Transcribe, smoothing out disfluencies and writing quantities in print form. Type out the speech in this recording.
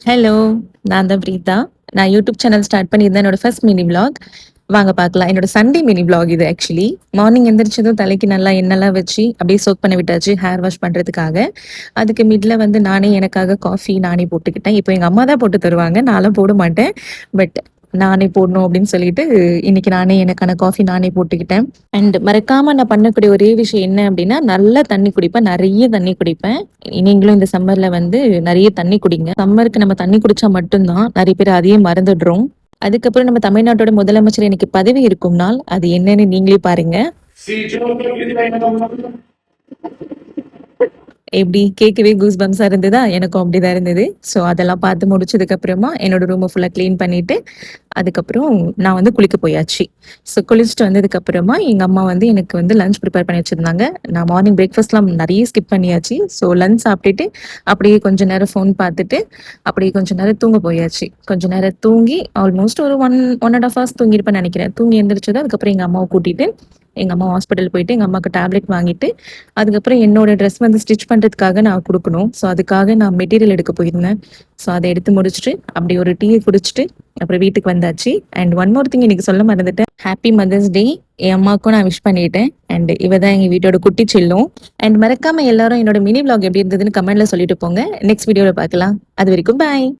Hello! நான் தான் பிரீதா. நான் யூடியூப் சேனல் ஸ்டார்ட் பண்ணியிருந்தேன். என்னோட ஃபர்ஸ்ட் மினி விளாக். வாங்க பார்க்கலாம். என்னோட சண்டே மினி விளாக் இது ஆக்சுவலி. மார்னிங் எந்திரிச்சதும் தலைக்கு நல்லா எண்ணெய்லாம் வச்சு, அப்படியே சோக் பண்ண விட்டாச்சு ஹேர் வாஷ் பண்றதுக்காக. அதுக்கு மிட்ல வந்து நானே எனக்காக காஃபி நானே போட்டுக்கிட்டேன். இப்போ எங்க அம்மா தான் போட்டு தருவாங்க. நான்லாம் போட மாட்டேன். பட் நானே போடணும் அப்படின்னு சொல்லிட்டு, இன்னைக்கு நானே எனக்கான காஃபி நானே போட்டுக்கிட்டேன். அண்ட் மறக்காம நான் பண்ணக்கூடிய ஒரே விஷயம் என்ன அப்படின்னா, நல்லா தண்ணி குடிப்பேன். நெறைய தண்ணி குடிப்பேன். நீங்களும் இந்த சம்மர்ல வந்து நெறைய தண்ணி குடிங்க. சம்மருக்கு நம்ம தண்ணி குடிச்சா மட்டும் தான் நெறைய பேர் அதையே மறந்துடுறோம். அதுக்கப்புறம் நம்ம தமிழ்நாட்டோட முதலமைச்சர் இன்னைக்கு பதவி இருக்கும் நாள். அது என்னன்னு நீங்களே பாருங்க. எப்படி கேட்கவே கூஸ் பம்ஸா இருந்ததா? எனக்கும் அப்படிதான் இருந்தது. ஸோ அதெல்லாம் பார்த்து முடிச்சதுக்கு அப்புறமா என்னோட ரூமை ஃபுல்லா கிளீன் பண்ணிட்டு, அதுக்கப்புறம் நான் வந்து குளிக்க போயாச்சு. ஸோ குளிச்சுட்டு வந்ததுக்கு அப்புறமா எங்க அம்மா வந்து எனக்கு வந்து லஞ்ச் ப்ரிப்பேர் பண்ணி வச்சிருந்தாங்க. நான் மார்னிங் பிரேக்ஃபாஸ்ட்லாம் நிறைய ஸ்கிப் பண்ணியாச்சு. ஸோ லஞ்ச் சாப்பிட்டுட்டு அப்படியே கொஞ்ச நேரம் ஃபோன் பார்த்துட்டு, அப்படியே கொஞ்ச நேரம் தூங்க போயாச்சு. கொஞ்ச நேரம் தூங்கி ஆல்மோஸ்ட் ஒரு 1 1/2 ஹவர்ஸ் தூங்கியிருப்பேன்னு நினைக்கிறேன். தூங்கி எந்திரிச்சது அதுக்கப்புறம் எங்க அம்மாவை கூட்டிட்டு எங்க அம்மா ஹாஸ்பிட்டல் போயிட்டு எங்க அம்மாக்கு டேப்லெட் வாங்கிட்டு அதுக்கப்புறம் என்னோட ட்ரெஸ் வந்து ஸ்டிச் பண்றதுக்காக நான் கொடுக்கணும். ஸோ அதுக்காக நான் மெட்டீரியல் எடுக்க போயிருந்தேன். ஸோ அதை எடுத்து முடிச்சுட்டு அப்படி ஒரு டீயை குடிச்சிட்டு அப்புறம் வீட்டுக்கு வந்தாச்சு. அண்ட் ஒன் மோர் திங் இன்னைக்கு சொல்ல மறந்துட்டேன். Happy mother's day. என் அம்மாவுக்கும் நான் விஷ் பண்ணிட்டேன். அண்ட் இவ தான் எங்க வீட்டோட குட்டி செல்லும். அண்ட் மறக்காம எல்லாரும் என்னோட மினி vlog எப்படி இருந்ததுன்னு கமெண்ட்ல சொல்லிட்டு போங்க. நெக்ஸ்ட் வீடியோல பார்க்கலாம். அது வரைக்கும் பாய்.